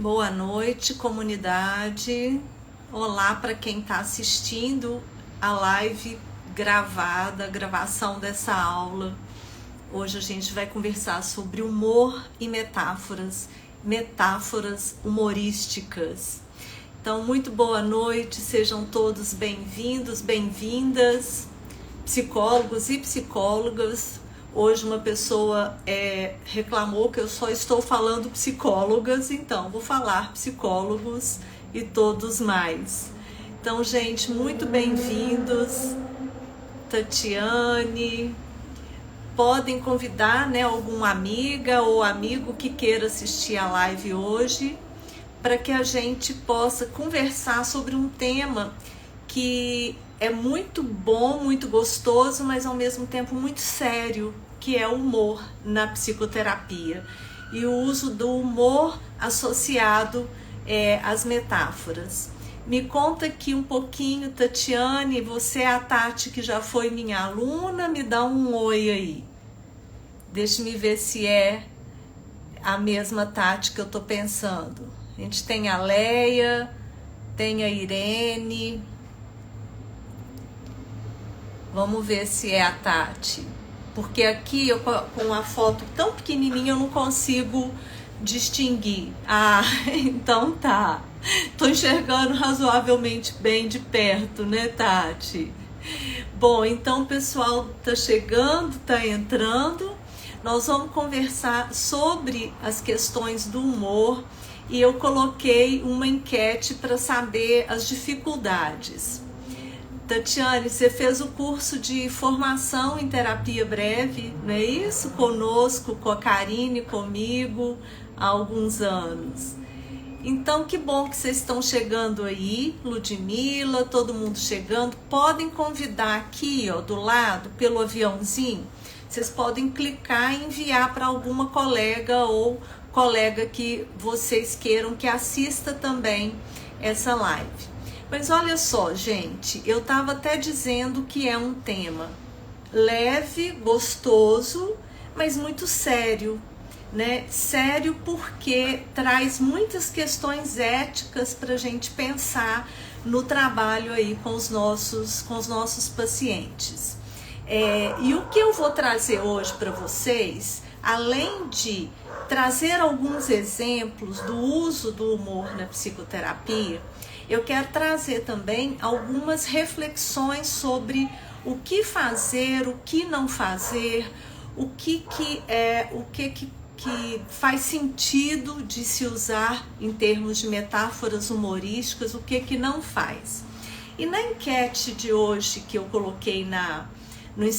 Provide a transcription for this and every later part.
Boa noite, comunidade. Olá para quem está assistindo a live gravada, a gravação dessa aula. Hoje a gente vai conversar sobre humor e metáforas humorísticas. Então, muito boa noite, sejam todos bem-vindos, bem-vindas, psicólogos e psicólogas. Hoje uma pessoa reclamou que eu só estou falando psicólogas, então vou falar psicólogos e todos mais. Então, gente, muito bem-vindos. Tatiane, podem convidar, alguma amiga ou amigo que queira assistir a live hoje, para que a gente possa conversar sobre um tema que é muito bom, muito gostoso, mas ao mesmo tempo muito sério, que é o humor na psicoterapia e o uso do humor associado às metáforas. Me conta aqui um pouquinho, Tatiane, você é a Tati que já foi minha aluna, me dá um oi aí. Deixa-me ver se é a mesma Tati que eu tô pensando. A gente tem a Leia, tem a Irene. Vamos ver se é a Tati. Porque aqui, eu com a foto tão pequenininha, eu não consigo distinguir. Ah, então tá. Tô enxergando razoavelmente bem de perto, né, Tati? Bom, então o pessoal tá chegando, tá entrando. Nós vamos conversar sobre as questões do humor e eu coloquei uma enquete para saber as dificuldades. Tatiane, você fez o curso de formação em terapia breve, não é isso? Conosco, com a Karine, comigo, há alguns anos. Então, que bom que vocês estão chegando aí, Ludmila, todo mundo chegando. Podem convidar aqui, ó, do lado, pelo aviãozinho. Vocês podem clicar e enviar para alguma colega ou colega que vocês queiram que assista também essa live. Mas olha só, gente, eu estava até dizendo que é um tema leve, gostoso, mas muito sério, né? Sério porque traz muitas questões éticas para a gente pensar no trabalho aí com os nossos pacientes. E o que eu vou trazer hoje para vocês, além de trazer alguns exemplos do uso do humor na psicoterapia, eu quero trazer também algumas reflexões sobre o que fazer, o que não fazer, o que faz sentido de se usar em termos de metáforas humorísticas, o que não faz. E na enquete de hoje que eu coloquei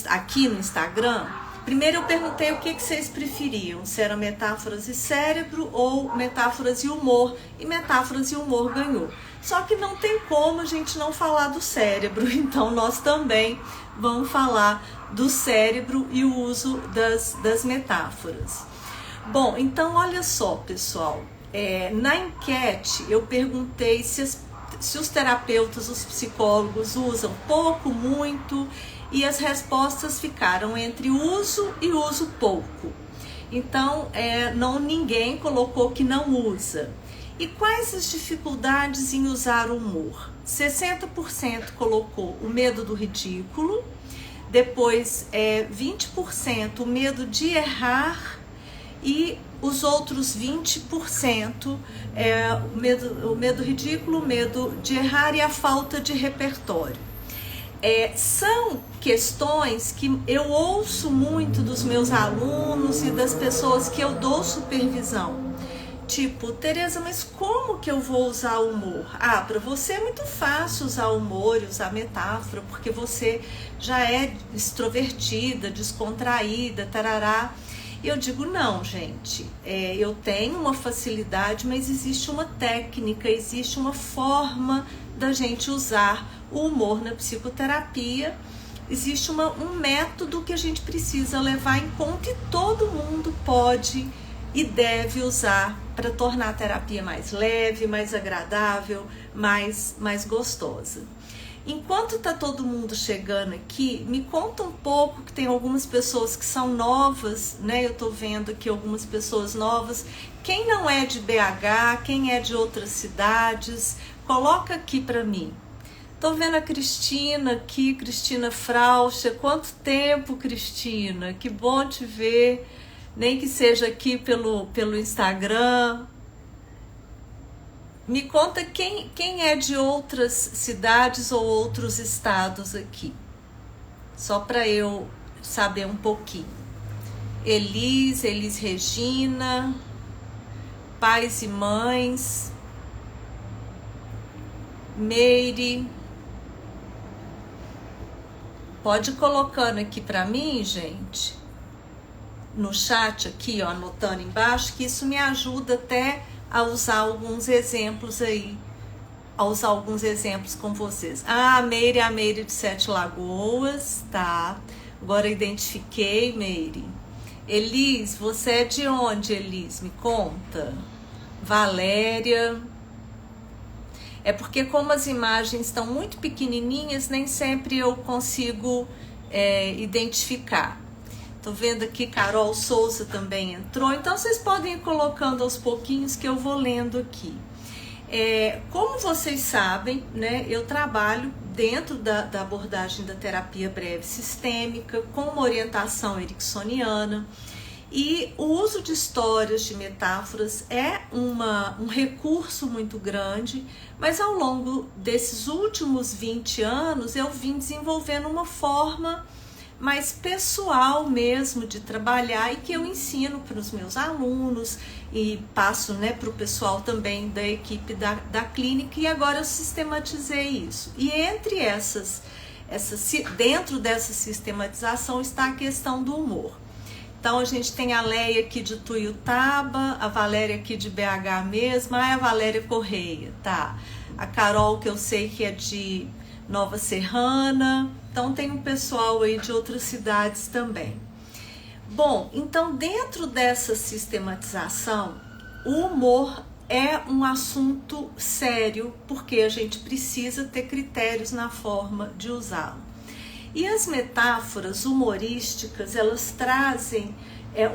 aqui no Instagram, primeiro eu perguntei o que vocês preferiam, se era metáforas e cérebro ou metáforas e humor, e metáforas e humor ganhou. Só que não tem como a gente não falar do cérebro, então nós também vamos falar do cérebro e o uso das metáforas. Bom, então olha só, pessoal, na enquete eu perguntei se os terapeutas, os psicólogos usam pouco, muito, e as respostas ficaram entre uso e uso pouco. Então, ninguém colocou que não usa. E quais as dificuldades em usar o humor? 60% colocou o medo do ridículo, depois 20% o medo de errar e os outros 20% o medo ridículo, o medo de errar e a falta de repertório. São questões que eu ouço muito dos meus alunos e das pessoas que eu dou supervisão. Tipo, Tereza, mas como que eu vou usar o humor? Ah, para você é muito fácil usar o humor e usar metáfora, porque você já é extrovertida, descontraída, tarará. E eu digo, não, gente, eu tenho uma facilidade, mas existe uma técnica, existe uma forma da gente usar o humor na psicoterapia, existe um método que a gente precisa levar em conta e todo mundo pode e deve usar para tornar a terapia mais leve, mais agradável, mais gostosa. Enquanto tá todo mundo chegando aqui, me conta um pouco, que tem algumas pessoas que são novas, né? Eu tô vendo aqui algumas pessoas novas. Quem não é de BH, quem é de outras cidades, coloca aqui para mim. Tô vendo a Cristina aqui, Cristina Fraucha. Quanto tempo, Cristina? Que bom te ver, nem que seja aqui pelo Instagram. Me conta quem é de outras cidades ou outros estados aqui, só para eu saber um pouquinho. Elis Regina, pais e mães, Meire. Pode ir colocando aqui para mim, gente, no chat aqui, ó, anotando embaixo, que isso me ajuda até a usar alguns exemplos aí, a usar alguns exemplos com vocês. A Meire de Sete Lagoas, tá? Agora identifiquei, Meire. Elis, você é de onde, Elis? Me conta. Valéria. É porque como as imagens estão muito pequenininhas, nem sempre eu consigo identificar. Tô vendo aqui Carol Souza também entrou, então vocês podem ir colocando aos pouquinhos que eu vou lendo aqui. Como vocês sabem, né, eu trabalho dentro da abordagem da terapia breve sistêmica, com uma orientação ericksoniana, e o uso de histórias, de metáforas é um recurso muito grande, mas ao longo desses últimos 20 anos eu vim desenvolvendo uma forma mais pessoal mesmo de trabalhar, e que eu ensino para os meus alunos e passo, né, para o pessoal também da equipe da clínica, e agora eu sistematizei isso. E entre dentro dessa sistematização está a questão do humor. Então a gente tem a Leia aqui de Tuiutaba, a Valéria aqui de BH mesmo, a Valéria Correia, tá? A Carol, que eu sei que é de Nova Serrana. Então tem um pessoal aí de outras cidades também. Bom, então dentro dessa sistematização, o humor é um assunto sério, porque a gente precisa ter critérios na forma de usá-lo. E as metáforas humorísticas, elas trazem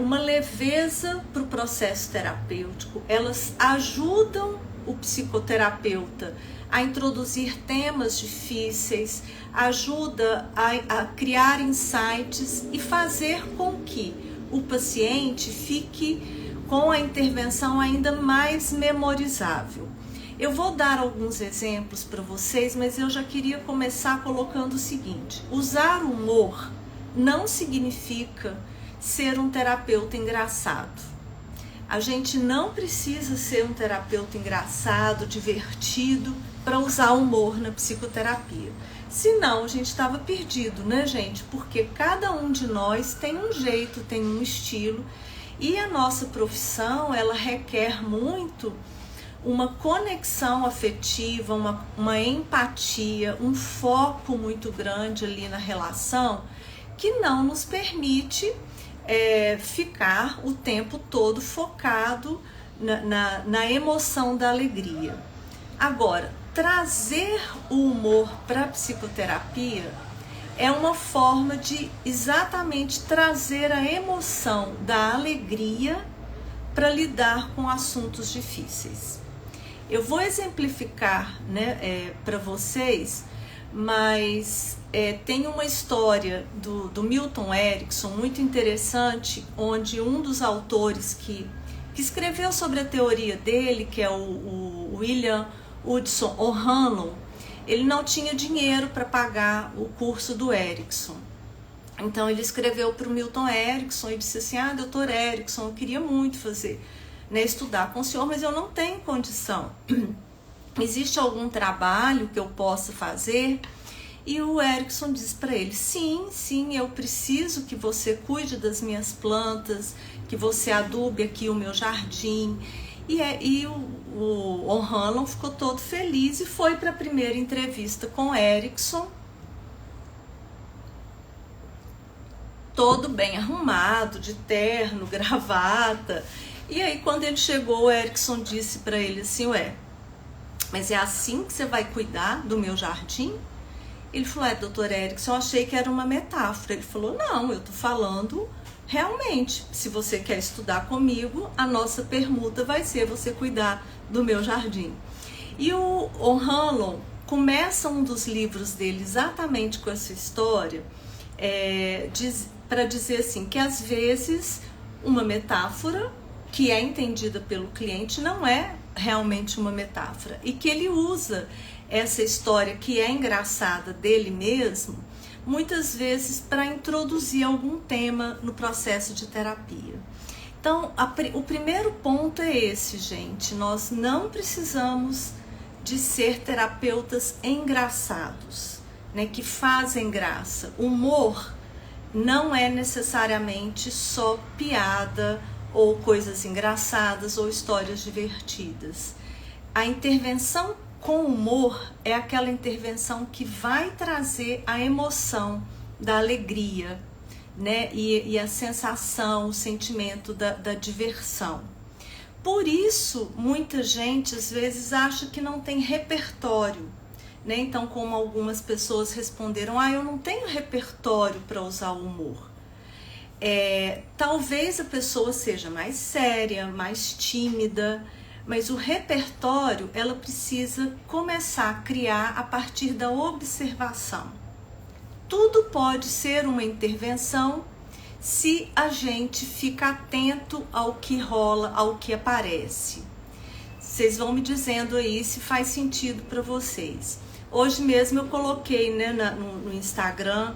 uma leveza para o processo terapêutico, elas ajudam o psicoterapeuta a introduzir temas difíceis, ajuda a criar insights e fazer com que o paciente fique com a intervenção ainda mais memorizável. Eu vou dar alguns exemplos para vocês, mas eu já queria começar colocando o seguinte: usar humor não significa ser um terapeuta engraçado. A gente não precisa ser um terapeuta engraçado, divertido, para usar humor na psicoterapia. Senão a gente estava perdido, né, gente? Porque cada um de nós tem um jeito, tem um estilo, e a nossa profissão, ela requer muito uma conexão afetiva, uma empatia, um foco muito grande ali na relação, que não nos permite ficar o tempo todo focado na emoção da alegria. Agora, trazer o humor para a psicoterapia é uma forma de exatamente trazer a emoção da alegria para lidar com assuntos difíceis. Eu vou exemplificar, né, para vocês, mas tem uma história do Milton Erickson muito interessante, onde um dos autores que escreveu sobre a teoria dele, que é o William Hudson O'Hanlon, ele não tinha dinheiro para pagar o curso do Erickson. Então ele escreveu para o Milton Erickson e disse assim: doutor Erickson, eu queria muito estudar com o senhor, mas eu não tenho condição. Existe algum trabalho que eu possa fazer? E o Erickson diz para ele: sim, eu preciso que você cuide das minhas plantas, que você adube aqui o meu jardim. E o O'Hanlon ficou todo feliz e foi para a primeira entrevista com o Erickson, todo bem arrumado, de terno, gravata. E aí quando ele chegou, o Erickson disse para ele assim: mas é assim que você vai cuidar do meu jardim? Ele falou, doutor Erickson, eu achei que era uma metáfora. Ele falou, não, eu tô falando realmente, se você quer estudar comigo, a nossa permuta vai ser você cuidar do meu jardim. E o O'Hanlon começa um dos livros dele exatamente com essa história, para dizer assim, que às vezes uma metáfora que é entendida pelo cliente não é realmente uma metáfora, e que ele usa essa história que é engraçada dele mesmo, muitas vezes para introduzir algum tema no processo de terapia. Então, o primeiro ponto é esse, gente. Nós não precisamos de ser terapeutas engraçados, né, que fazem graça. Humor não é necessariamente só piada ou coisas engraçadas ou histórias divertidas. A intervenção com humor é aquela intervenção que vai trazer a emoção da alegria, né? E a sensação, o sentimento da diversão. Por isso, muita gente às vezes acha que não tem repertório, né? Então, como algumas pessoas responderam, eu não tenho repertório para usar o humor. Talvez a pessoa seja mais séria, mais tímida, mas o repertório ela precisa começar a criar a partir da observação. Tudo pode ser uma intervenção se a gente fica atento ao que rola, ao que aparece. Vocês vão me dizendo aí se faz sentido para vocês. Hoje mesmo eu coloquei, né, no Instagram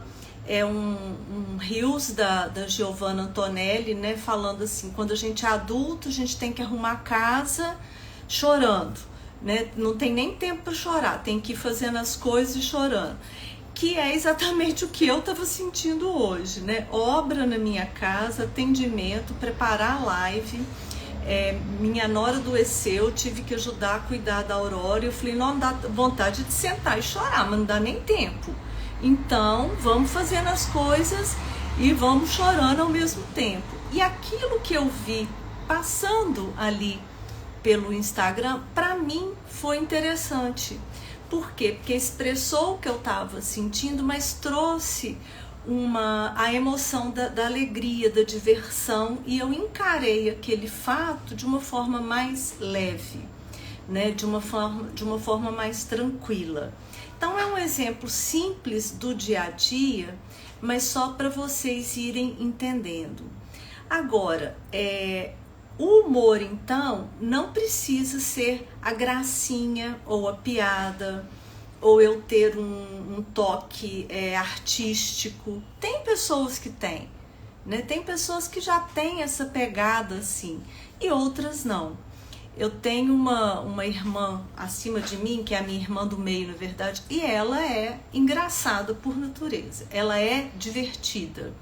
um reels da Giovanna Antonelli, né, falando assim, quando a gente é adulto, a gente tem que arrumar a casa chorando, né? Não tem nem tempo para chorar, tem que ir fazendo as coisas e chorando. Que é exatamente o que eu estava sentindo hoje, né? Obra na minha casa, atendimento, preparar a live. Minha nora adoeceu, tive que ajudar a cuidar da Aurora. Eu falei, não dá vontade de sentar e chorar, mas não dá nem tempo. Então, vamos fazendo as coisas e vamos chorando ao mesmo tempo. E aquilo que eu vi passando ali pelo Instagram, para mim foi interessante. Por quê? Porque expressou o que eu estava sentindo, mas trouxe a emoção da alegria, da diversão, e eu encarei aquele fato de uma forma mais leve, né? De uma forma mais tranquila. Então é um exemplo simples do dia a dia, mas só para vocês irem entendendo. Agora, o humor, então, não precisa ser a gracinha ou a piada, ou eu ter um toque artístico. Tem pessoas que têm, né? Tem pessoas que já têm essa pegada assim, e outras não. Eu tenho uma irmã acima de mim, que é a minha irmã do meio, na verdade, e ela é engraçada por natureza, ela é divertida.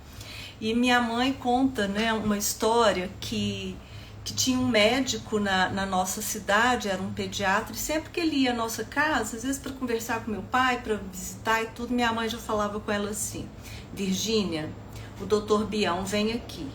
E minha mãe conta, né, uma história que tinha um médico na nossa cidade, era um pediatra, e sempre que ele ia à nossa casa, às vezes para conversar com meu pai, para visitar e tudo, minha mãe já falava com ela assim, Virgínia, o doutor Bião vem aqui,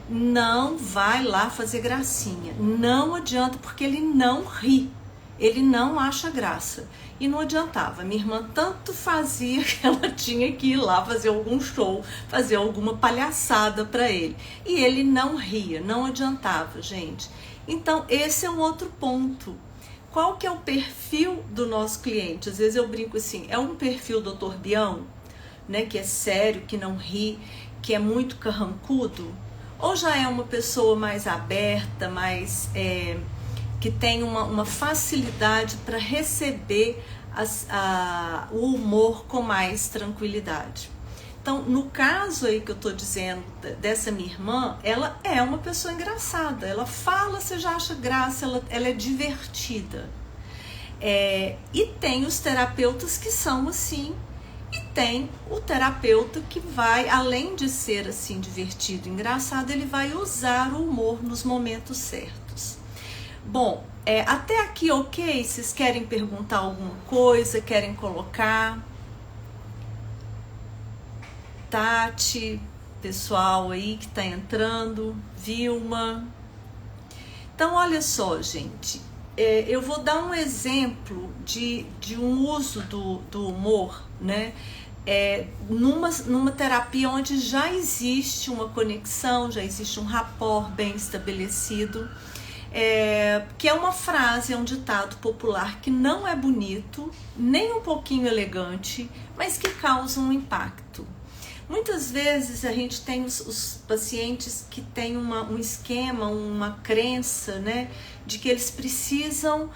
não vai lá fazer gracinha, não adianta, porque ele não ri, ele não acha graça. E não adiantava, minha irmã tanto fazia que ela tinha que ir lá fazer algum show, fazer alguma palhaçada para ele. E ele não ria, não adiantava, gente. Então, esse é um outro ponto. Qual que é o perfil do nosso cliente? Às vezes eu brinco assim, é um perfil Dr. Bião, né, que é sério, que não ri, que é muito carrancudo? Ou já é uma pessoa mais aberta, mais... que tem uma facilidade para receber o humor com mais tranquilidade. Então, no caso aí que eu estou dizendo dessa minha irmã, ela é uma pessoa engraçada, ela fala, você já acha graça, ela é divertida. E tem os terapeutas que são assim, e tem o terapeuta que vai, além de ser assim divertido, engraçado, ele vai usar o humor nos momentos certos. Bom, até aqui ok? Vocês querem perguntar alguma coisa? Querem colocar? Tati, pessoal aí que tá entrando, Vilma. Então, olha só, gente. eu vou dar um exemplo de um uso do humor, né? Numa terapia onde já existe uma conexão, já existe um rapport bem estabelecido, que é uma frase, é um ditado popular que não é bonito, nem um pouquinho elegante, mas que causa um impacto. Muitas vezes a gente tem os pacientes que têm um esquema, uma crença, né, de que eles precisam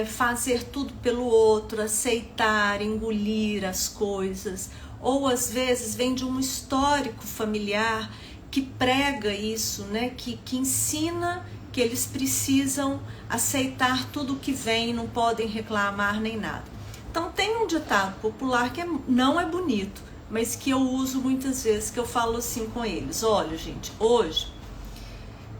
fazer tudo pelo outro, aceitar, engolir as coisas, ou às vezes vem de um histórico familiar que prega isso, né, que ensina que eles precisam aceitar tudo que vem, não podem reclamar nem nada. Então tem um ditado popular que não é bonito, mas que eu uso muitas vezes, que eu falo assim com eles: olha, gente, hoje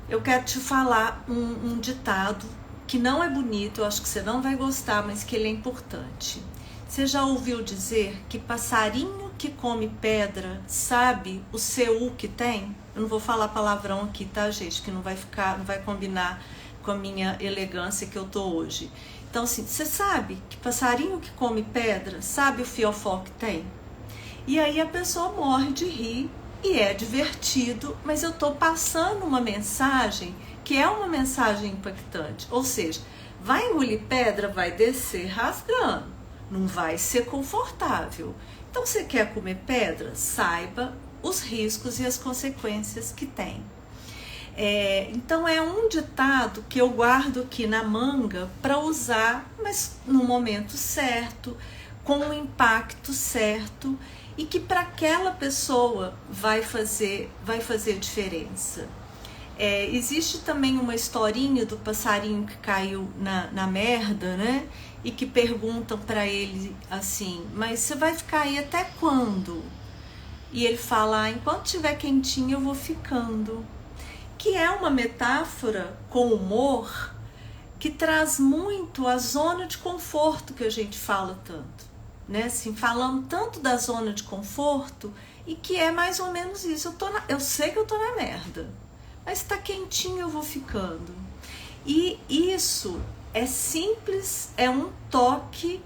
eu quero te falar um ditado que não é bonito, eu acho que você não vai gostar, mas que ele é importante. Você já ouviu dizer que passarinho que come pedra sabe o seu que tem? Eu não vou falar palavrão aqui, tá, gente? Que não vai combinar com a minha elegância que eu tô hoje. Então, assim, você sabe que passarinho que come pedra sabe o fiofó que tem? E aí a pessoa morre de rir e é divertido, mas eu tô passando uma mensagem que é uma mensagem impactante. Ou seja, vai engolir pedra, vai descer rasgando, não vai ser confortável. Então, você quer comer pedra? Saiba os riscos e as consequências que tem. Então, é um ditado que eu guardo aqui na manga para usar, mas no momento certo, com o impacto certo, e que para aquela pessoa vai fazer diferença. Existe também uma historinha do passarinho que caiu na merda, né? E que perguntam para ele assim: mas você vai ficar aí até quando? E ele fala: enquanto estiver quentinho eu vou ficando. Que é uma metáfora com humor que traz muito a zona de conforto que a gente fala tanto, né? Assim, falando tanto da zona de conforto, e que é mais ou menos isso. Eu sei que eu tô na merda, mas tá quentinho, eu vou ficando. E isso é simples, é um toque,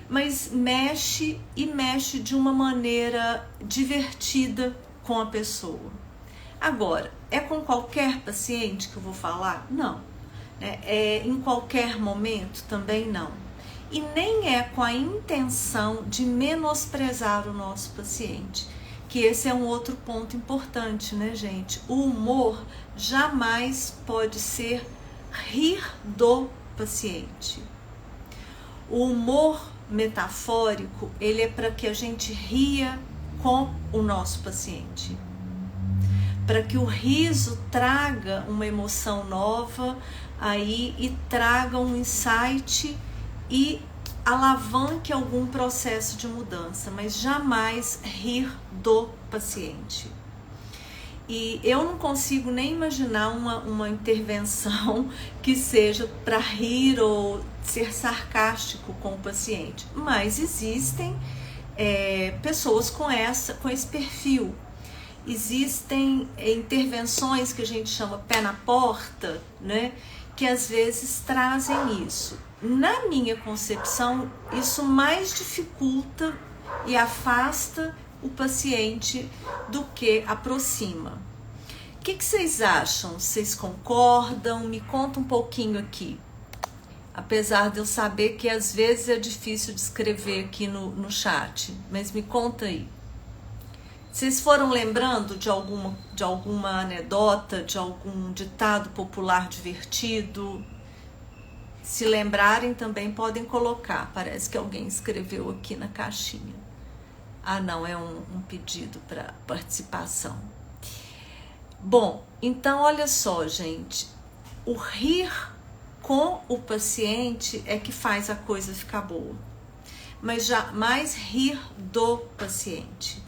mas mexe de uma maneira divertida com a pessoa. Agora, é com qualquer paciente que eu vou falar? Não. Em qualquer momento? Também não. E nem é com a intenção de menosprezar o nosso paciente, que esse é um outro ponto importante, né, gente? O humor jamais pode ser rir do paciente. O humor metafórico, ele é para que a gente ria com o nosso paciente, para que o riso traga uma emoção nova aí e traga um insight e alavanque algum processo de mudança, mas jamais rir do paciente. E eu não consigo nem imaginar uma intervenção que seja para rir ou ser sarcástico com o paciente, mas existem pessoas com esse perfil. Existem intervenções que a gente chama pé na porta, né, que às vezes trazem isso. Na minha concepção, isso mais dificulta e afasta o paciente do que aproxima. O que vocês acham? Vocês concordam? Me conta um pouquinho aqui. Apesar de eu saber que às vezes é difícil de escrever aqui no chat, mas me conta aí. Vocês foram lembrando de alguma anedota, de algum ditado popular divertido? Se lembrarem também podem colocar. Parece que alguém escreveu aqui na caixinha. Ah, não, é um pedido para participação. Bom, então olha só, gente. O rir com o paciente é que faz a coisa ficar boa. Mas jamais rir do paciente.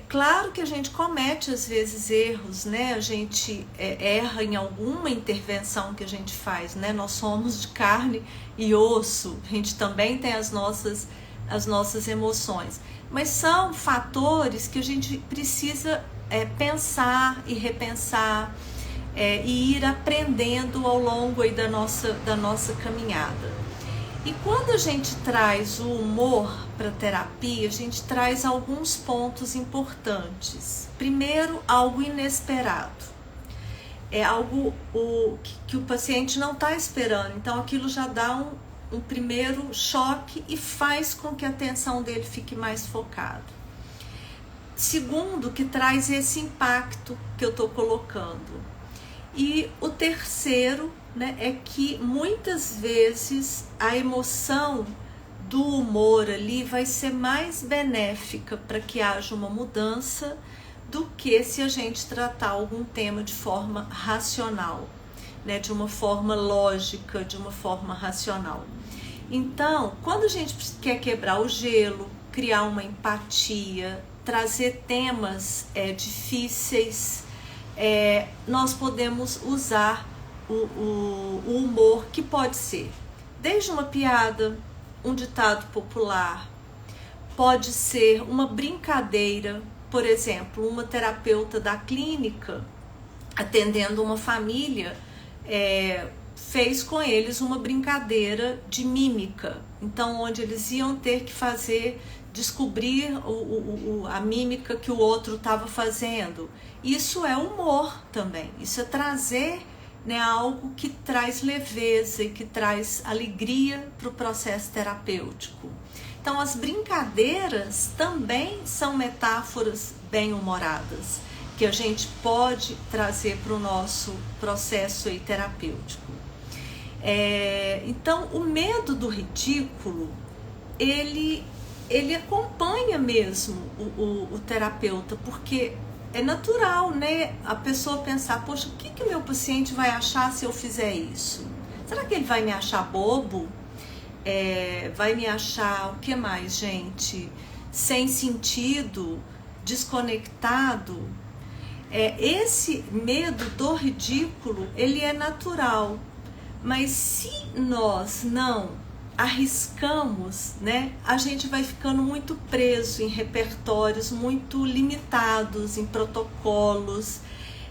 Claro que a gente comete às vezes erros, né? A gente erra em alguma intervenção que a gente faz, né? Nós somos de carne e osso, a gente também tem as nossas emoções, mas são fatores que a gente precisa pensar e repensar. e ir aprendendo ao longo aí da nossa caminhada. E quando a gente traz o humor para a terapia, a gente traz alguns pontos importantes. Primeiro, algo inesperado. É algo que o paciente não está esperando, então aquilo já dá um primeiro choque e faz com que a atenção dele fique mais focada. Segundo, que traz esse impacto que eu estou colocando. E o terceiro, né, é que muitas vezes a emoção do humor ali vai ser mais benéfica para que haja uma mudança do que se a gente tratar algum tema de forma racional, né, de uma forma lógica, de uma forma racional. Então, quando a gente quer quebrar o gelo, criar uma empatia, trazer temas difíceis, nós podemos usar o humor, que pode ser desde uma piada, um ditado popular, pode ser uma brincadeira. Por exemplo, uma terapeuta da clínica, atendendo uma família, fez com eles uma brincadeira de mímica. Então, onde eles iam ter que descobrir a mímica que o outro estava fazendo. Isso é humor também. Isso é trazer, né, algo que traz leveza e que traz alegria para o processo terapêutico. Então, as brincadeiras também são metáforas bem-humoradas que a gente pode trazer para o nosso processo aí terapêutico. Então, o medo do ridículo, ele acompanha mesmo o terapeuta, porque é natural, né, a pessoa pensar, poxa, o que o meu paciente vai achar se eu fizer isso? Será que ele vai me achar bobo? Vai me achar o que mais, gente? Sem sentido, desconectado? Esse medo do ridículo, ele é natural, mas se nós não arriscamos, né, a gente vai ficando muito preso em repertórios muito limitados, em protocolos,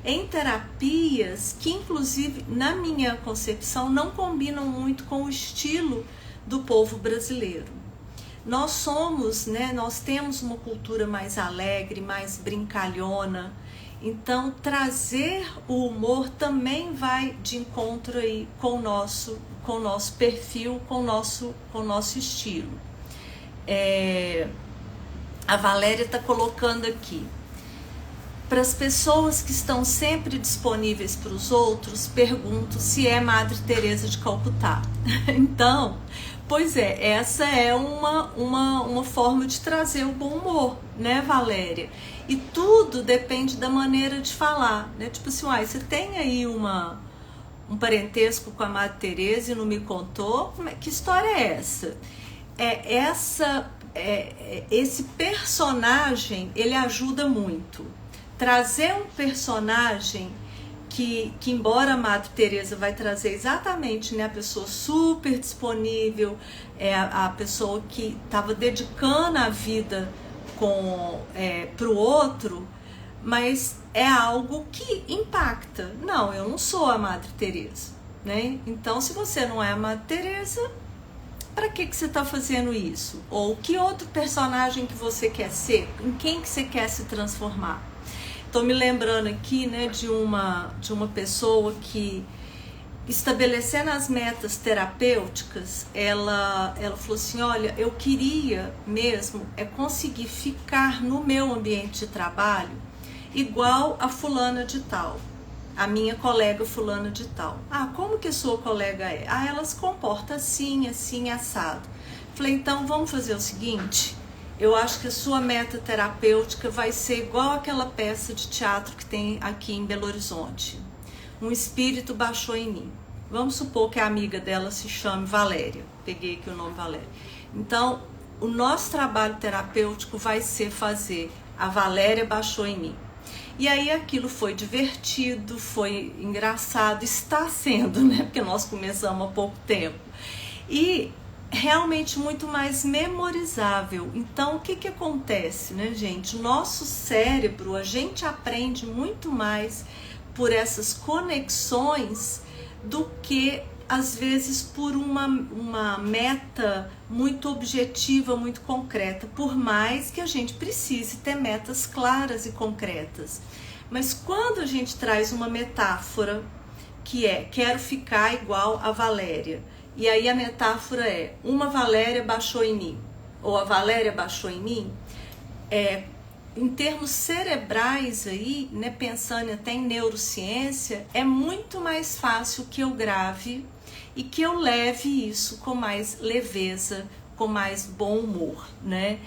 em terapias que, inclusive, na minha concepção, não combinam muito com o estilo do povo brasileiro. Nós somos, né, nós temos uma cultura mais alegre, mais brincalhona, então trazer o humor também vai de encontro aí com o nosso perfil, com o nosso estilo. A Valéria está colocando aqui: para as pessoas que estão sempre disponíveis para os outros, pergunto se é Madre Teresa de Calcutá. Então, pois essa é uma forma de trazer o bom humor, né, Valéria? E tudo depende da maneira de falar, né? Tipo assim, você tem aí um parentesco com a Madre Teresa e não me contou? Que história é essa? Esse personagem, ele ajuda muito. Trazer um personagem que embora a Madre Teresa vai trazer exatamente, né, a pessoa super disponível, a pessoa que estava dedicando a vida para o outro, mas é algo que impacta. Não, eu não sou a Madre Teresa, né? Então, se você não é a Madre Teresa, para que você está fazendo isso? Ou que outro personagem que você quer ser? Em quem que você quer se transformar? Estou me lembrando aqui, né, de uma pessoa que, estabelecendo as metas terapêuticas, ela falou assim: olha, eu queria mesmo conseguir ficar no meu ambiente de trabalho igual a fulana de tal, a minha colega fulana de tal. Como que a sua colega é? Ela se comporta assim, assim, assado. Falei, então vamos fazer o seguinte: eu acho que a sua meta terapêutica vai ser igual aquela peça de teatro que tem aqui em Belo Horizonte. Um espírito baixou em mim. Vamos supor que a amiga dela se chame Valéria. Peguei aqui o nome Valéria. Então, o nosso trabalho terapêutico vai ser fazer a Valéria baixou em mim. E aí aquilo foi divertido, foi engraçado, está sendo, né? Porque nós começamos há pouco tempo. E realmente muito mais memorizável. Então, o que acontece, né, gente? O nosso cérebro, a gente aprende muito mais por essas conexões do que às vezes por uma meta muito objetiva, muito concreta, por mais que a gente precise ter metas claras e concretas. Mas quando a gente traz uma metáfora que é, quero ficar igual a Valéria, e aí a metáfora é, uma Valéria baixou em mim, ou a Valéria baixou em mim, em termos cerebrais aí, né, pensando até em neurociência, é muito mais fácil que eu grave e que eu leve isso com mais leveza, com mais bom humor, né?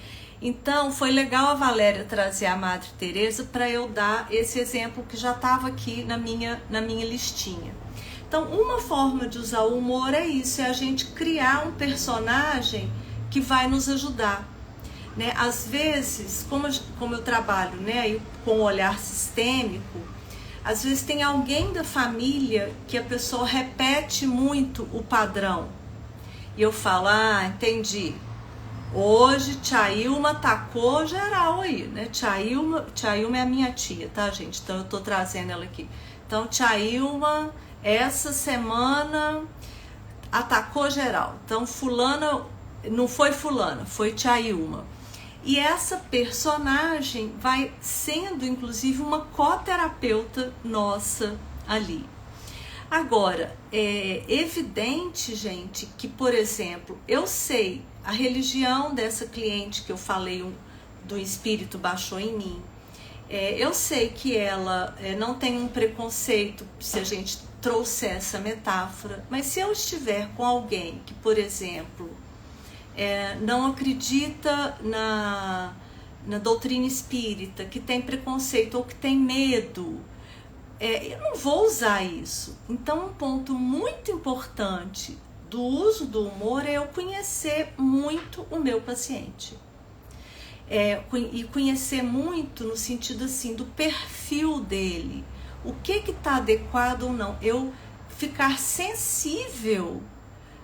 Então foi legal a Valéria trazer a Madre Teresa para eu dar esse exemplo que já estava aqui na minha listinha. Então uma forma de usar o humor é isso, é a gente criar um personagem que vai nos ajudar. Né? Às vezes, como eu trabalho, né, com o olhar sistêmico, às vezes tem alguém da família que a pessoa repete muito o padrão. E eu falo, entendi. Hoje Tia Ilma tacou geral aí, né? Tia Ilma é a minha tia, tá, gente? Então eu tô trazendo ela aqui. Então Tia Ilma, essa semana atacou geral. Então fulana, não foi fulana, foi Tia Ilma. E essa personagem vai sendo, inclusive, uma coterapeuta nossa ali. Agora, é evidente, gente, que, por exemplo, eu sei a religião dessa cliente que eu falei, do espírito baixou em mim. Eu sei que ela não tem um preconceito se a gente trouxer essa metáfora, mas se eu estiver com alguém que, por exemplo, não acredita na doutrina espírita, que tem preconceito ou que tem medo, eu não vou usar isso. Então um ponto muito importante do uso do humor é eu conhecer muito o meu paciente, e conhecer muito no sentido assim do perfil dele, o que está adequado ou não, eu ficar sensível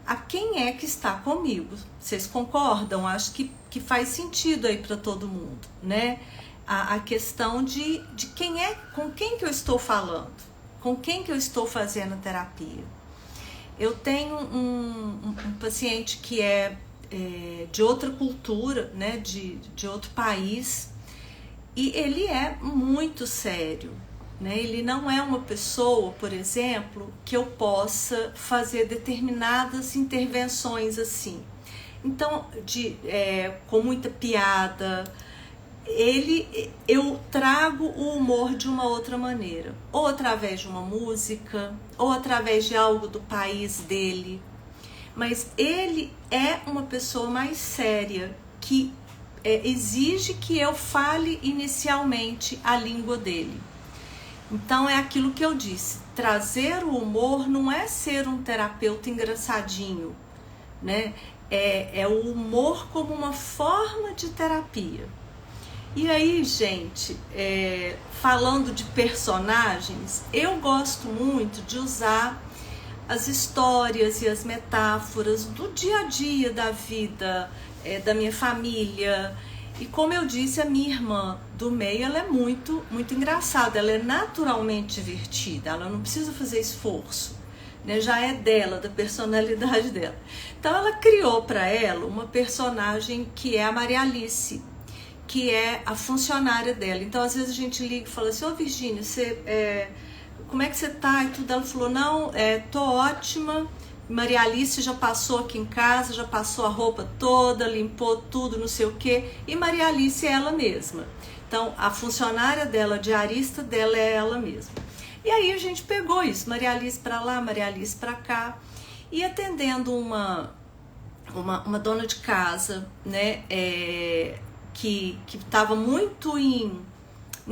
a quem é que está comigo. Vocês concordam? Acho que faz sentido aí para todo mundo, né? A questão de quem com quem que eu estou falando, com quem que eu estou fazendo a terapia. Eu tenho um paciente que é de outra cultura, né? De outro país, e ele é muito sério. Né? Ele não é uma pessoa, por exemplo, que eu possa fazer determinadas intervenções assim. Então, com muita piada, eu trago o humor de uma outra maneira, ou através de uma música, ou através de algo do país dele. Mas ele é uma pessoa mais séria, que exige que eu fale inicialmente a língua dele. Então é aquilo que eu disse, trazer o humor não é ser um terapeuta engraçadinho, né? É o humor como uma forma de terapia. E aí, gente, falando de personagens, eu gosto muito de usar as histórias e as metáforas do dia a dia da vida, da minha família. E como eu disse, a minha irmã do meio, ela é muito, muito engraçada, ela é naturalmente divertida, ela não precisa fazer esforço, né? Já é dela, da personalidade dela. Então ela criou para ela uma personagem que é a Maria Alice, que é a funcionária dela. Então às vezes a gente liga e fala assim, Virgínia, como é que você tá? E tudo. Ela falou, não, tô ótima. Maria Alice já passou aqui em casa, já passou a roupa toda, limpou tudo, não sei o quê. E Maria Alice é ela mesma. Então, a funcionária dela, a diarista dela é ela mesma. E aí a gente pegou isso, Maria Alice para lá, Maria Alice para cá. E atendendo uma dona de casa, né, que estava muito em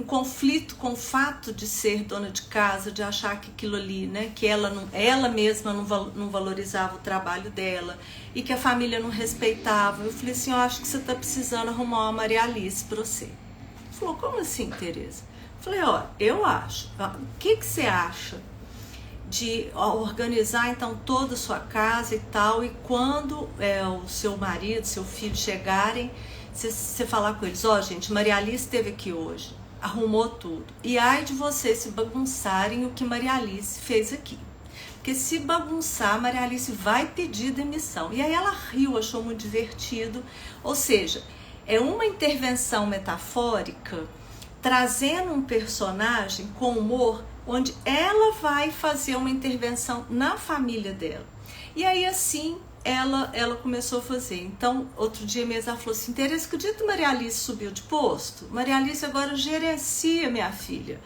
conflito com o fato de ser dona de casa, de achar que aquilo ali, né, que ela mesma não valorizava o trabalho dela e que a família não respeitava. Eu falei assim, eu acho que você está precisando arrumar uma Maria Alice para você. Ela falou, como assim, Tereza? Eu falei, eu acho. O que você acha de organizar então toda a sua casa e tal, e quando o seu marido, seu filho chegarem, você falar com eles, gente, Maria Alice esteve aqui hoje. arrumou tudo. E ai de vocês se bagunçarem o que Maria Alice fez aqui. Porque se bagunçar, Maria Alice vai pedir demissão. E aí ela riu, achou muito divertido. Ou seja, é uma intervenção metafórica trazendo um personagem com humor, onde ela vai fazer uma intervenção na família dela. E aí assim ela começou a fazer. Então, outro dia mesmo ela falou assim: Tereza, acredita que Maria Alice subiu de posto? Maria Alice agora gerencia, minha filha,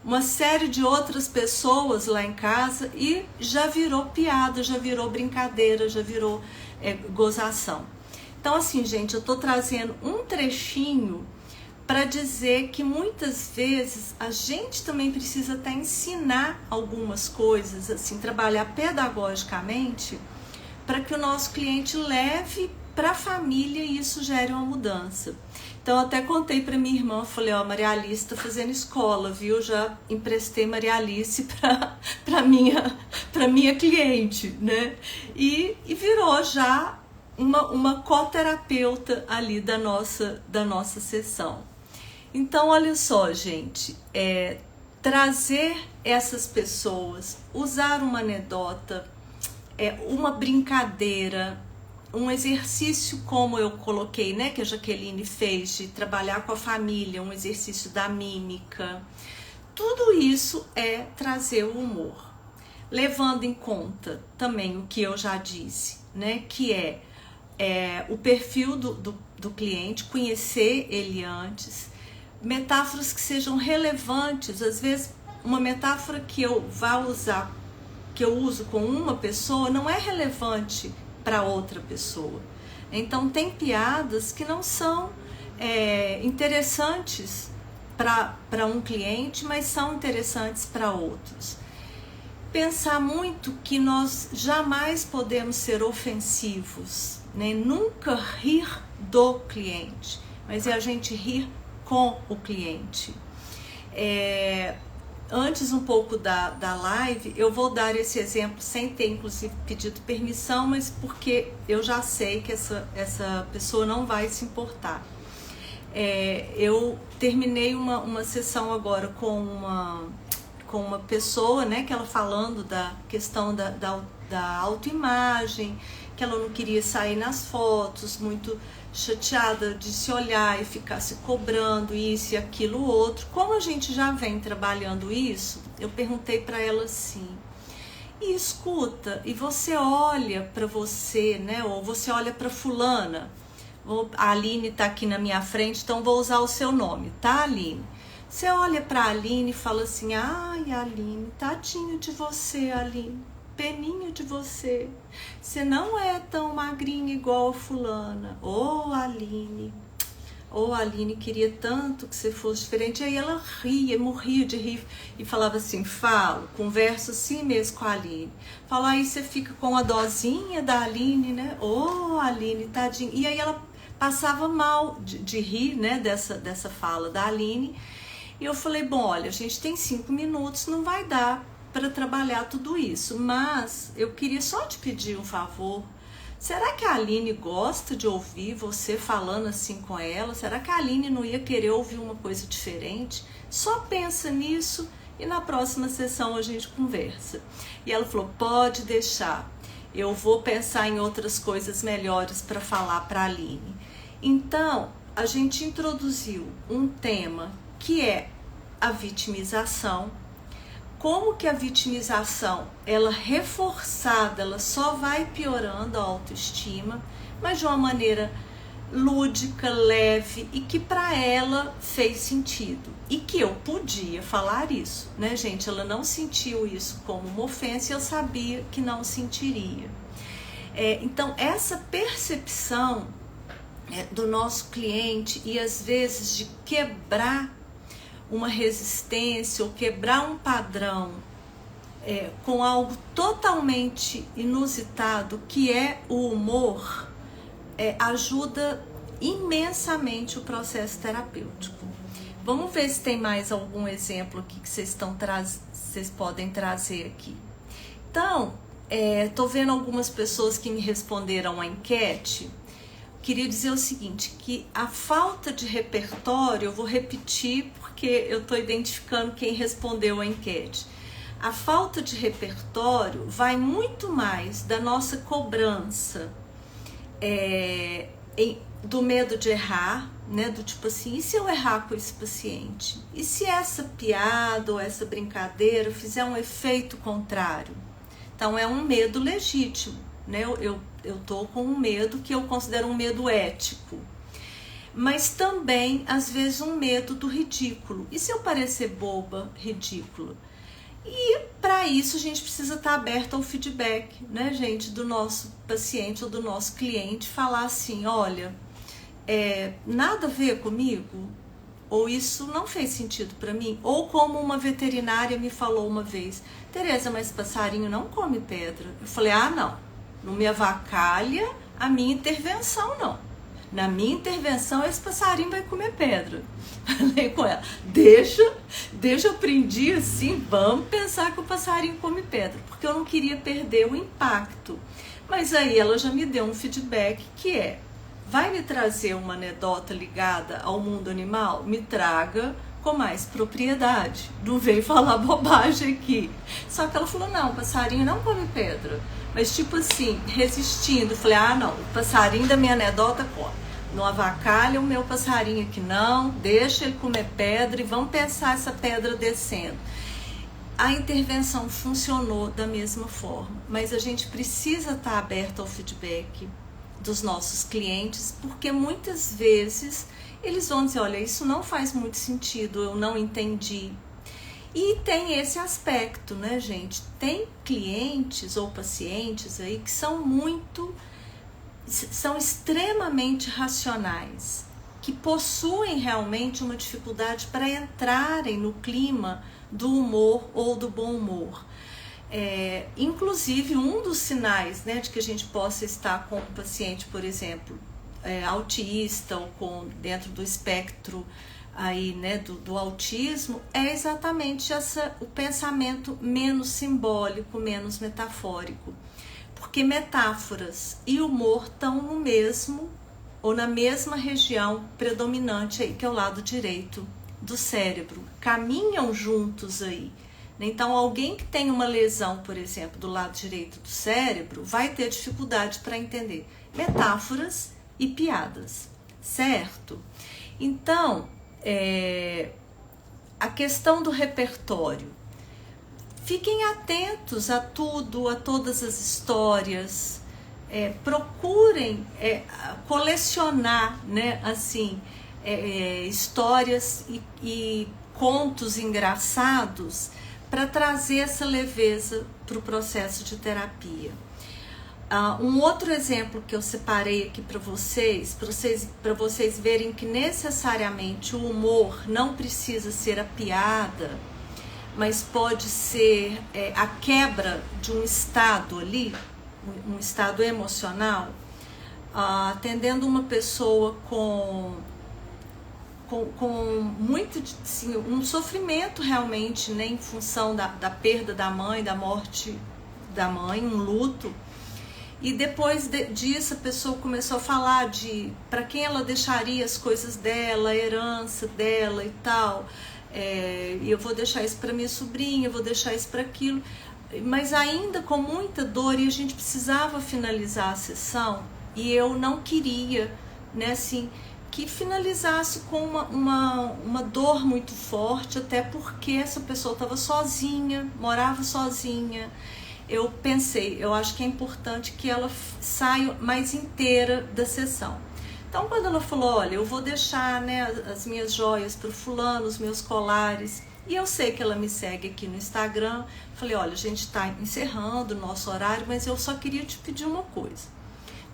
uma série de outras pessoas lá em casa e já virou piada, já virou brincadeira, já virou gozação. Então, assim, gente, eu tô trazendo um trechinho para dizer que muitas vezes a gente também precisa até ensinar algumas coisas, assim, trabalhar pedagogicamente para que o nosso cliente leve para a família e isso gere uma mudança. Então, eu até contei para minha irmã, falei, ó, Maria Alice está fazendo escola, viu? Já emprestei Maria Alice para minha cliente, né? E virou já uma coterapeuta ali da nossa sessão. Então, olha só, gente, trazer essas pessoas, usar uma anedota, uma brincadeira, um exercício como eu coloquei, né, que a Jaqueline fez, de trabalhar com a família, um exercício da mímica, tudo isso é trazer o humor, levando em conta também o que eu já disse, né, que é o perfil do cliente, conhecer ele antes, metáforas que sejam relevantes. Às vezes uma metáfora que eu uso com uma pessoa não é relevante para outra pessoa. Então tem piadas que não são interessantes para um cliente, mas são interessantes para outros. Pensar muito que nós jamais podemos ser ofensivos, né? Nunca rir do cliente, mas é a gente rir com o cliente. Antes um pouco da live, eu vou dar esse exemplo sem ter inclusive pedido permissão, mas porque eu já sei que essa pessoa não vai se importar. Eu terminei uma sessão agora com uma pessoa, né, que ela falando da questão da autoimagem, que ela não queria sair nas fotos, muito chateada de se olhar e ficar se cobrando isso e aquilo outro. Como a gente já vem trabalhando isso, eu perguntei para ela assim: e escuta, e você olha para você, né, ou você olha para fulana, a Aline tá aqui na minha frente, então vou usar o seu nome, tá, Aline? Você olha para a Aline e fala assim: ai, Aline, tadinho de você, Aline, peninho de você, você não é tão magrinha igual a fulana. Aline, queria tanto que você fosse diferente. Aí ela ria, morria de rir e falava assim: converso assim mesmo com a Aline. Fala, aí você fica com a dosinha da Aline, né? Aline, tadinha. E aí ela passava mal de rir, né, dessa fala da Aline. E eu falei, bom, olha, a gente tem 5 minutos, não vai dar para trabalhar tudo isso, mas eu queria só te pedir um favor. Será que a Aline gosta de ouvir você falando assim com ela? Será que a Aline não ia querer ouvir uma coisa diferente? Só pensa nisso e na próxima sessão a gente conversa. E ela falou, pode deixar, eu vou pensar em outras coisas melhores para falar para a Aline. Então, a gente introduziu um tema que é a vitimização. Como que a vitimização, ela reforçada, ela só vai piorando a autoestima, mas de uma maneira lúdica, leve e que para ela fez sentido. E que eu podia falar isso, né, gente? Ela não sentiu isso como uma ofensa e eu sabia que não sentiria. Então, essa percepção do nosso cliente e às vezes de quebrar uma resistência ou quebrar um padrão com algo totalmente inusitado, que é o humor, ajuda imensamente o processo terapêutico. Vamos ver se tem mais algum exemplo aqui que vocês podem trazer aqui. Então, tô vendo algumas pessoas que me responderam à enquete. O queria dizer o seguinte, que a falta de repertório, eu vou repetir porque eu estou identificando quem respondeu a enquete. A falta de repertório vai muito mais da nossa cobrança, do medo de errar, né? Do tipo assim, e se eu errar com esse paciente? E se essa piada ou essa brincadeira fizer um efeito contrário? Então é um medo legítimo, né? Eu tô com um medo que eu considero um medo ético, mas também às vezes um medo do ridículo. E se eu parecer boba, ridícula? E para isso a gente precisa estar aberto ao feedback, né, gente, do nosso paciente ou do nosso cliente, falar assim, olha, nada a ver comigo, ou isso não fez sentido para mim, ou como uma veterinária me falou uma vez, Tereza, mas passarinho não come pedra. Eu falei, não me avacalha a minha intervenção, não. Na minha intervenção, esse passarinho vai comer pedra. Falei com ela, deixa eu aprendi assim, vamos pensar que o passarinho come pedra, porque eu não queria perder o impacto. Mas aí ela já me deu um feedback que vai me trazer uma anedota ligada ao mundo animal? Me traga com mais propriedade, não vem falar bobagem aqui. Só que ela falou, não, o passarinho não come pedra. Mas tipo assim, resistindo, falei, não, o passarinho da minha anedota come. Não avacalha o meu passarinho aqui não, deixa ele comer pedra e vamos pensar essa pedra descendo. A intervenção funcionou da mesma forma, mas a gente precisa estar aberto ao feedback dos nossos clientes, porque muitas vezes eles vão dizer, olha, isso não faz muito sentido, eu não entendi. E tem esse aspecto, né, gente? Tem clientes ou pacientes aí que são extremamente racionais, que possuem realmente uma dificuldade para entrarem no clima do humor ou do bom humor. Inclusive, um dos sinais, né, de que a gente possa estar com um paciente, por exemplo, autista ou dentro do espectro aí, né, do autismo, é exatamente o pensamento menos simbólico, menos metafórico. Porque metáforas e humor estão no mesmo ou na mesma região predominante aí, que é o lado direito do cérebro. Caminham juntos aí. Então, alguém que tem uma lesão, por exemplo, do lado direito do cérebro, vai ter dificuldade para entender metáforas e piadas, certo? Então, a questão do repertório. Fiquem atentos a tudo, a todas as histórias, procurem colecionar, né, assim, histórias e contos engraçados para trazer essa leveza para o processo de terapia. Um outro exemplo que eu separei aqui para vocês verem que necessariamente o humor não precisa ser a piada, mas pode ser a quebra de um estado ali, um estado emocional, atendendo uma pessoa com muito, assim, um sofrimento realmente, né, em função da perda da mãe, da morte da mãe, um luto. E depois disso a pessoa começou a falar de para quem ela deixaria as coisas dela, a herança dela e tal. E eu vou deixar isso para minha sobrinha, eu vou deixar isso para aquilo. Mas ainda com muita dor, e a gente precisava finalizar a sessão, e eu não queria, né, assim, que finalizasse com uma dor muito forte, até porque essa pessoa estava sozinha, morava sozinha. Eu pensei, eu acho que é importante que ela saia mais inteira da sessão. Então, quando ela falou, olha, eu vou deixar, né, as minhas joias para o fulano, os meus colares, e eu sei que ela me segue aqui no Instagram, falei, olha, a gente está encerrando o nosso horário, mas eu só queria te pedir uma coisa.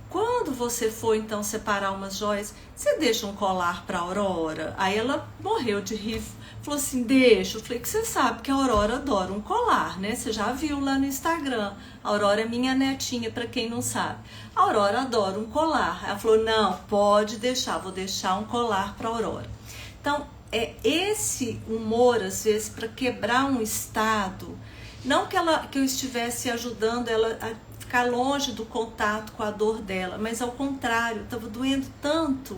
Quando você for, então, separar umas joias, você deixa um colar para a Aurora? Aí ela morreu de rir, falou assim, deixa. Eu falei que você sabe que a Aurora adora um colar, né? Você já viu lá no Instagram. A Aurora é minha netinha, para quem não sabe. A Aurora adora um colar. Ela falou, não, pode deixar, vou deixar um colar para a Aurora. Então, esse humor, às vezes, para quebrar um estado, não que eu estivesse ajudando ela a ficar longe do contato com a dor dela, mas ao contrário, estava doendo tanto,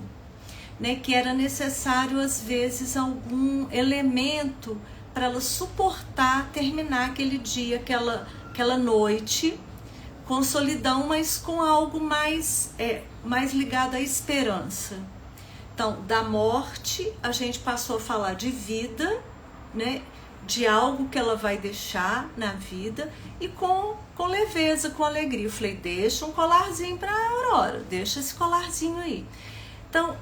né, que era necessário às vezes algum elemento para ela suportar terminar aquele dia, aquela noite com solidão, mas com algo mais ligado à esperança. Então, da morte, a gente passou a falar de vida, né? De algo que ela vai deixar na vida, e com leveza, com alegria. Eu falei, deixa um colarzinho para a Aurora, deixa esse colarzinho aí. Então,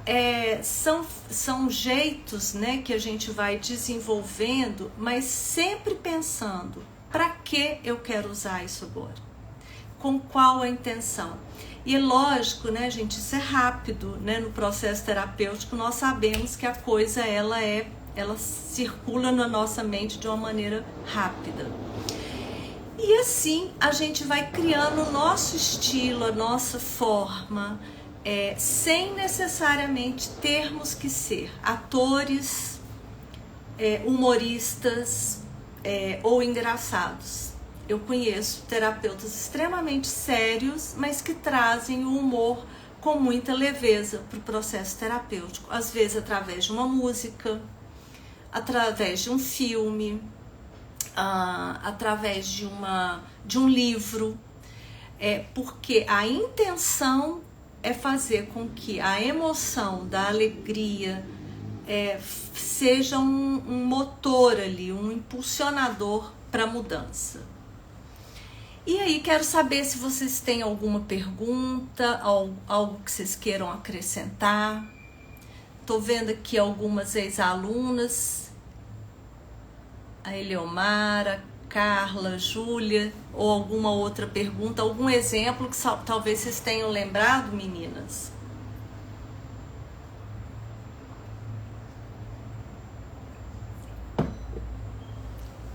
são jeitos, né, que a gente vai desenvolvendo, mas sempre pensando, para que eu quero usar isso agora? Com qual a intenção? E é lógico, né, gente, isso é rápido, né, no processo terapêutico nós sabemos que a coisa ela circula na nossa mente de uma maneira rápida. E assim a gente vai criando o nosso estilo, a nossa forma, sem necessariamente termos que ser atores, humoristas ou engraçados. Eu conheço terapeutas extremamente sérios, mas que trazem o humor com muita leveza para o processo terapêutico. Às vezes através de uma música, através de um filme, através de um livro. Porque a intenção é fazer com que a emoção da alegria seja um motor ali, um impulsionador para a mudança. E aí, quero saber se vocês têm alguma pergunta, algo que vocês queiram acrescentar. Estou vendo aqui algumas ex-alunas, a Eleomara, Carla, Júlia, ou alguma outra pergunta, algum exemplo que talvez vocês tenham lembrado, meninas?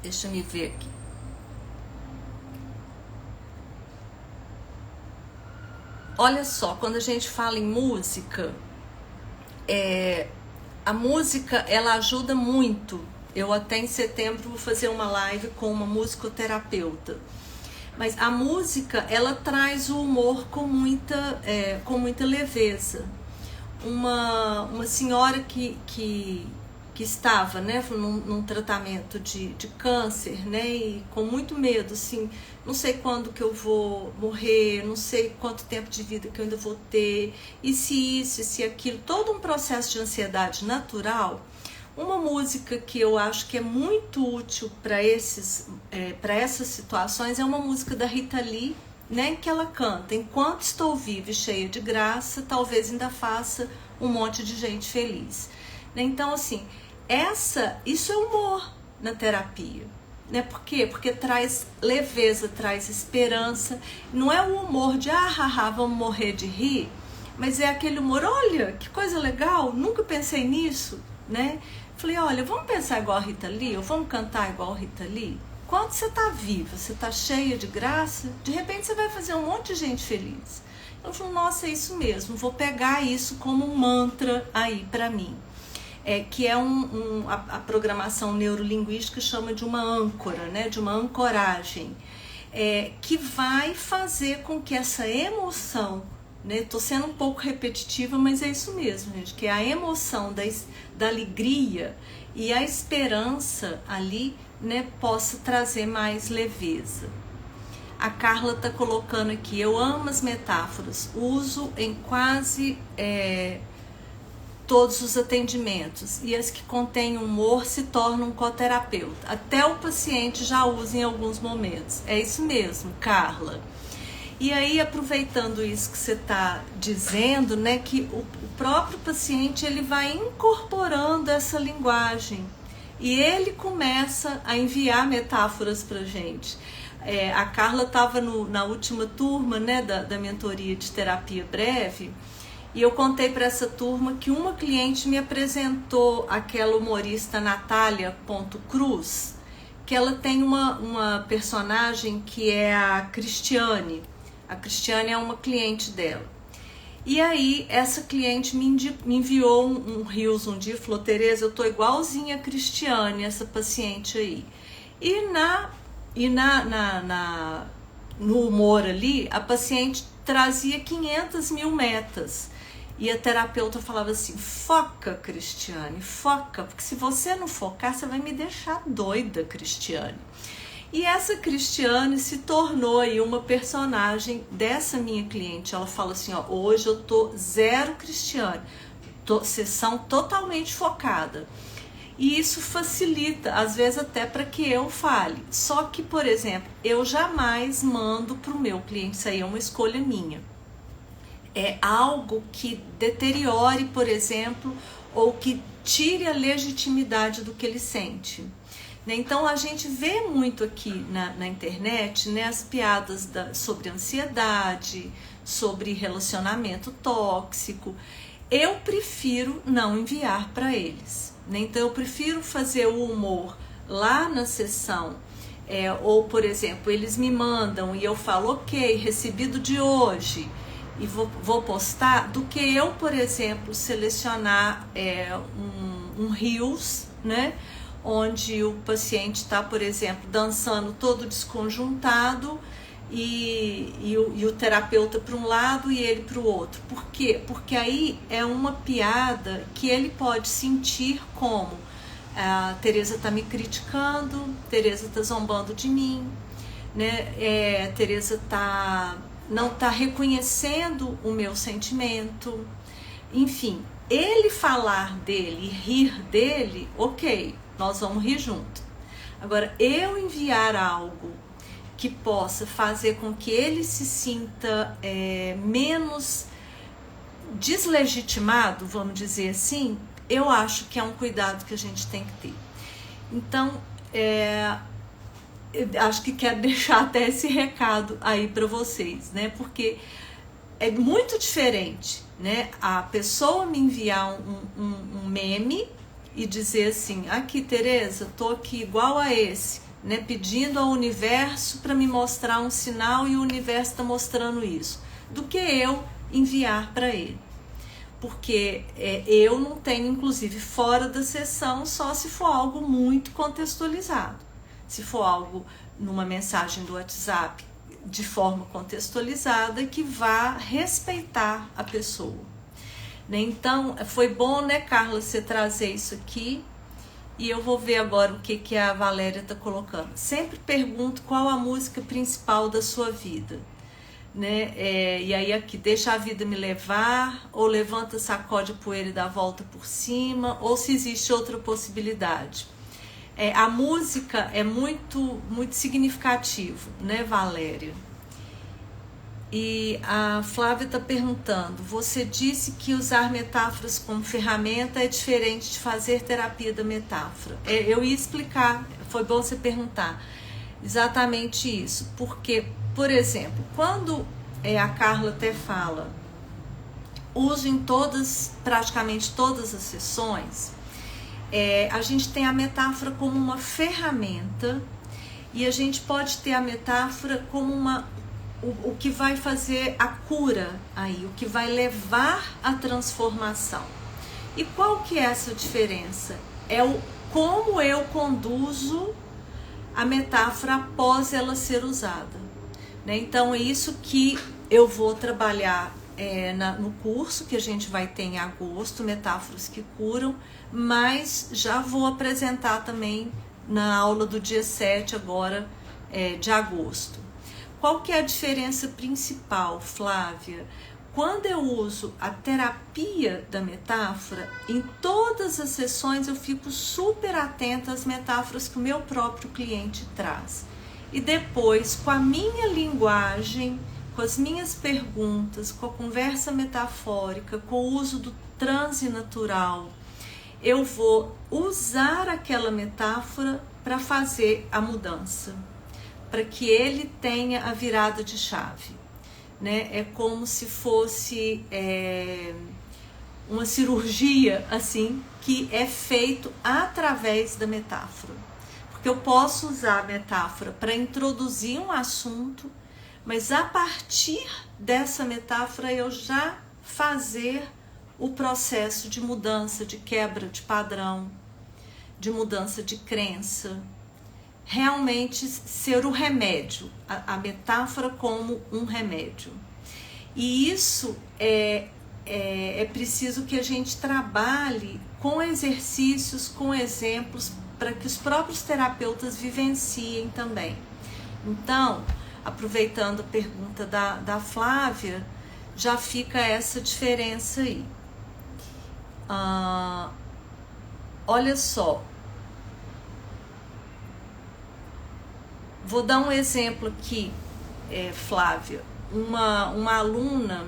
Deixa eu ver aqui. Olha só, quando a gente fala em música, a música, ela ajuda muito. Eu até em setembro vou fazer uma live com uma musicoterapeuta. Mas a música, ela traz o humor com muita leveza. Uma senhora que estava, né, num tratamento de câncer, né, e com muito medo, assim, não sei quando que eu vou morrer, não sei quanto tempo de vida que eu ainda vou ter, e se isso, e se aquilo, todo um processo de ansiedade natural. Uma música que eu acho que é muito útil para essas situações é uma música da Rita Lee, né, que ela canta: enquanto estou viva e cheia de graça, talvez ainda faça um monte de gente feliz. Então, assim, isso é humor na terapia, né? Por quê? Porque traz leveza, traz esperança. Não é o humor de vamos morrer de rir, mas é aquele humor, olha, que coisa legal, nunca pensei nisso, né? Falei, olha, vamos pensar igual a Rita Lee, ou vamos cantar igual a Rita Lee? Quando você tá viva, você tá cheia de graça, de repente você vai fazer um monte de gente feliz. Eu falo, nossa, é isso mesmo, vou pegar isso como um mantra aí pra mim. Que é a programação neurolinguística chama de uma âncora, né, de uma ancoragem, que vai fazer com que essa emoção, né, tô sendo um pouco repetitiva, mas é isso mesmo, gente, que a emoção da alegria e a esperança ali, né, possa trazer mais leveza. A Carla tá colocando aqui, eu amo as metáforas, uso em quase todos os atendimentos, e as que contêm humor se tornam coterapeuta. Até o paciente já usa em alguns momentos. É isso mesmo, Carla. E aí, aproveitando isso que você está dizendo, né, que o próprio paciente ele vai incorporando essa linguagem e ele começa a enviar metáforas para a gente. A Carla estava na última turma, né, da mentoria de terapia breve. E eu contei para essa turma que uma cliente me apresentou aquela humorista Natália Cruz, que ela tem uma personagem que é a Cristiane. A Cristiane é uma cliente dela. E aí essa cliente me enviou um reels um dia e falou, Tereza, eu tô igualzinha a Cristiane, essa paciente aí. E no humor ali, a paciente trazia 500 mil metas. E a terapeuta falava assim, foca, Cristiane, foca, porque se você não focar, você vai me deixar doida, Cristiane. E essa Cristiane se tornou aí uma personagem dessa minha cliente. Ela fala assim, ó, hoje eu tô zero Cristiane, sessão totalmente focada. E isso facilita, às vezes até para que eu fale. Só que, por exemplo, eu jamais mando para o meu cliente, isso aí é uma escolha minha. É algo que deteriore, por exemplo, ou que tire a legitimidade do que ele sente. Então a gente vê muito aqui na internet, né, as piadas sobre ansiedade, sobre relacionamento tóxico. Eu prefiro não enviar para eles. Então eu prefiro fazer o humor lá na sessão, ou por exemplo, eles me mandam e eu falo, ok, recebido de hoje, e vou postar, do que eu, por exemplo, selecionar um Reels, né? Onde o paciente está, por exemplo, dançando todo desconjuntado e o terapeuta para um lado e ele para o outro. Por quê? Porque aí é uma piada que ele pode sentir como a Tereza está me criticando, Tereza está zombando de mim, né? Tereza não está reconhecendo o meu sentimento. Enfim, ele falar dele e rir dele, ok, nós vamos rir junto. Agora, eu enviar algo que possa fazer com que ele se sinta menos deslegitimado, vamos dizer assim, eu acho que é um cuidado que a gente tem que ter. Então, eu acho que quero deixar até esse recado aí para vocês, né? Porque é muito diferente, né? A pessoa me enviar um meme e dizer assim, aqui, Tereza, tô aqui igual a esse, né? Pedindo ao universo para me mostrar um sinal e o universo está mostrando isso, do que eu enviar para ele. Porque eu não tenho, inclusive, fora da sessão, só se for algo muito contextualizado. Se for algo numa mensagem do WhatsApp de forma contextualizada que vá respeitar a pessoa. Então, foi bom, né, Carla, você trazer isso aqui. E eu vou ver agora o que a Valéria está colocando. Sempre pergunto qual a música principal da sua vida. Né? E aí aqui, deixa a vida me levar, ou levanta, sacode a poeira e dá a volta por cima, ou se existe outra possibilidade. A música é muito, muito significativo, né, Valéria? E a Flávia está perguntando, você disse que usar metáforas como ferramenta é diferente de fazer terapia da metáfora. Eu ia explicar, foi bom você perguntar exatamente isso, porque, por exemplo, quando a Carla até fala, uso em praticamente todas as sessões, a gente tem a metáfora como uma ferramenta e a gente pode ter a metáfora como o que vai fazer a cura aí, o que vai levar à transformação. E qual que é essa diferença? Como eu conduzo a metáfora após ela ser usada. Né? Então é isso que eu vou trabalhar no curso que a gente vai ter em agosto, Metáforas que Curam, mas já vou apresentar também na aula do dia 7 agora de agosto. Qual que é a diferença principal, Flávia? Quando eu uso a terapia da metáfora, em todas as sessões eu fico super atenta às metáforas que o meu próprio cliente traz. E depois, com a minha linguagem, com as minhas perguntas, com a conversa metafórica, com o uso do transe natural, eu vou usar aquela metáfora para fazer a mudança, para que ele tenha a virada de chave. Né? É como se fosse uma cirurgia assim que é feito através da metáfora, porque eu posso usar a metáfora para introduzir um assunto, mas a partir dessa metáfora eu já fazer o processo de mudança, de quebra de padrão, de mudança de crença, realmente ser o remédio, a metáfora como um remédio. E isso é preciso que a gente trabalhe com exercícios, com exemplos, para que os próprios terapeutas vivenciem também. Então, aproveitando a pergunta da Flávia, já fica essa diferença aí. Olha só, vou dar um exemplo aqui, Flávia. Uma aluna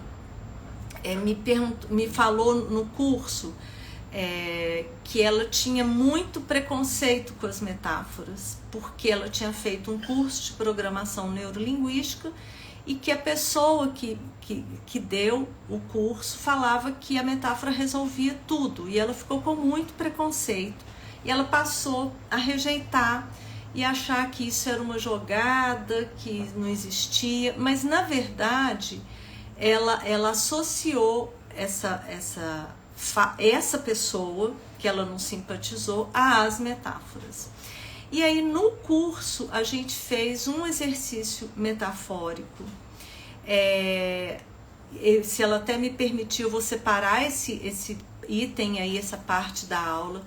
me falou no curso que ela tinha muito preconceito com as metáforas, porque ela tinha feito um curso de programação neurolinguística e que a pessoa que deu o curso falava que a metáfora resolvia tudo, e ela ficou com muito preconceito, e ela passou a rejeitar e achar que isso era uma jogada, que não existia, mas na verdade ela associou essa pessoa que ela não simpatizou às metáforas. E aí no curso a gente fez um exercício metafórico. Se ela até me permitiu, eu vou separar esse item aí, essa parte da aula,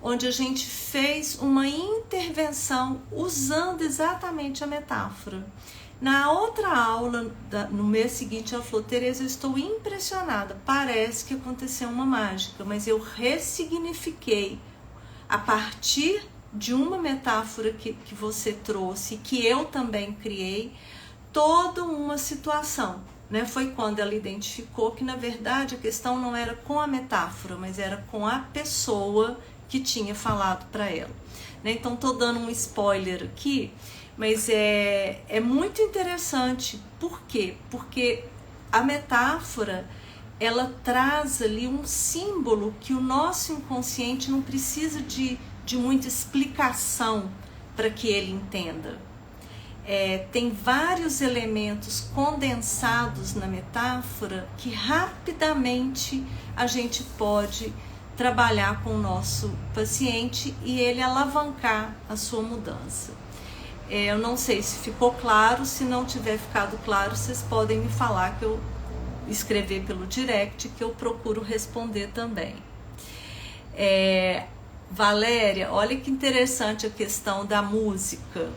onde a gente fez uma intervenção usando exatamente a metáfora. Na outra aula, no mês seguinte, ela falou: Tereza, eu estou impressionada, parece que aconteceu uma mágica, mas eu ressignifiquei a partir de uma metáfora que você trouxe, que eu também criei, toda uma situação, né? Foi quando ela identificou que, na verdade, a questão não era com a metáfora, mas era com a pessoa que tinha falado para ela, né? Então, estou dando um spoiler aqui, mas é muito interessante. Por quê? Porque a metáfora, ela traz ali um símbolo que o nosso inconsciente não precisa de muita explicação para que ele entenda. Tem vários elementos condensados na metáfora que rapidamente a gente pode trabalhar com o nosso paciente e ele alavancar a sua mudança. Eu não sei se ficou claro. Se não tiver ficado claro, vocês podem me falar, que eu escrever pelo direct, que eu procuro responder também. Valéria, olha que interessante a questão da música.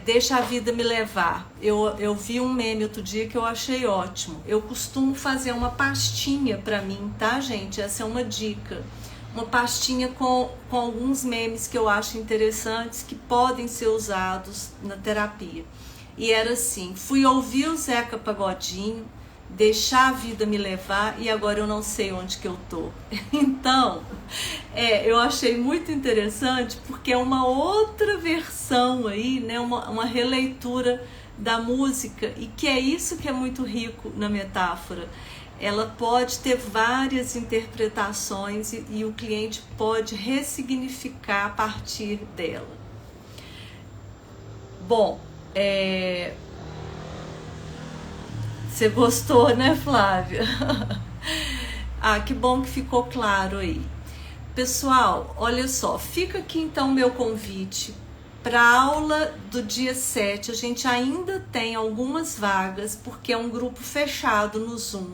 Deixa a vida me levar. Eu vi um meme outro dia que eu achei ótimo. Eu costumo fazer uma pastinha para mim, tá, gente? Essa é uma dica. Uma pastinha com alguns memes que eu acho interessantes, que podem ser usados na terapia. E era assim: fui ouvir o Zeca Pagodinho, deixar a vida me levar, e agora eu não sei onde que eu tô. Então, eu achei muito interessante, porque é uma outra versão aí, né? Uma releitura da música, e que é isso que é muito rico na metáfora. Ela pode ter várias interpretações e o cliente pode ressignificar a partir dela. Bom, você gostou, né, Flávia? Que bom que ficou claro aí. Pessoal, olha só, fica aqui então o meu convite para a aula do dia 7. A gente ainda tem algumas vagas, porque é um grupo fechado no Zoom,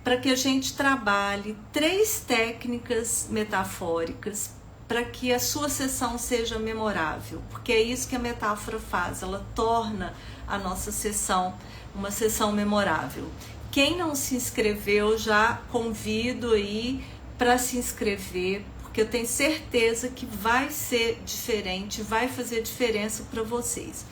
para que a gente trabalhe 3 técnicas metafóricas para que a sua sessão seja memorável, porque é isso que a metáfora faz, ela torna a nossa sessão uma sessão memorável. Quem não se inscreveu, já convido aí para se inscrever, porque eu tenho certeza que vai ser diferente, vai fazer diferença para vocês.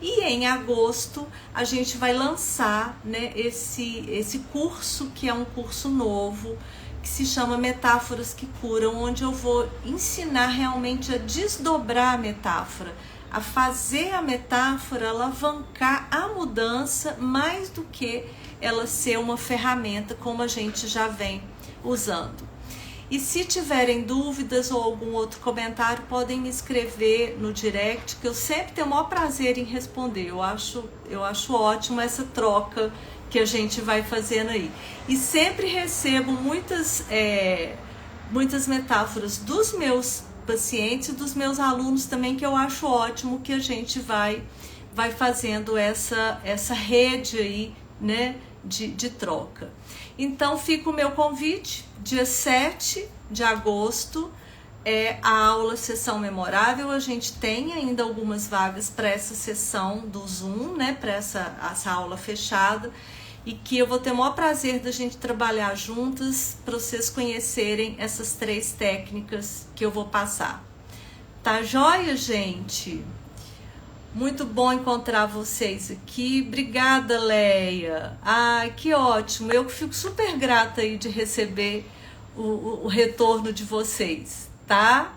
E em agosto a gente vai lançar, né, esse curso, que é um curso novo, que se chama Metáforas que Curam, onde eu vou ensinar realmente a desdobrar a metáfora, a fazer a metáfora alavancar a mudança, mais do que ela ser uma ferramenta como a gente já vem usando. E se tiverem dúvidas ou algum outro comentário, podem me escrever no direct, que eu sempre tenho o maior prazer em responder. Eu acho ótimo essa troca que a gente vai fazendo aí. E sempre recebo muitas metáforas dos meus pacientes e dos meus alunos também, que eu acho ótimo que a gente vai fazendo essa rede aí, né, de troca. Então fica o meu convite, dia 7 de agosto, a aula Sessão Memorável. A gente tem ainda algumas vagas para essa sessão do Zoom, né, para essa aula fechada, e que eu vou ter o maior prazer da gente trabalhar juntas para vocês conhecerem essas 3 técnicas que eu vou passar. Tá joia, gente? Muito bom encontrar vocês aqui. Obrigada, Leia. Ai, que ótimo. Eu fico super grata aí de receber o retorno de vocês, tá?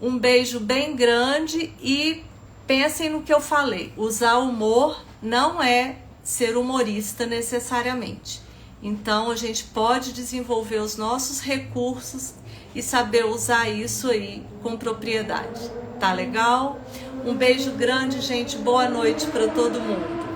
Um beijo bem grande e pensem no que eu falei. Usar humor não é ser humorista necessariamente. Então a gente pode desenvolver os nossos recursos e saber usar isso aí com propriedade. Tá legal? Um beijo grande, gente. Boa noite para todo mundo.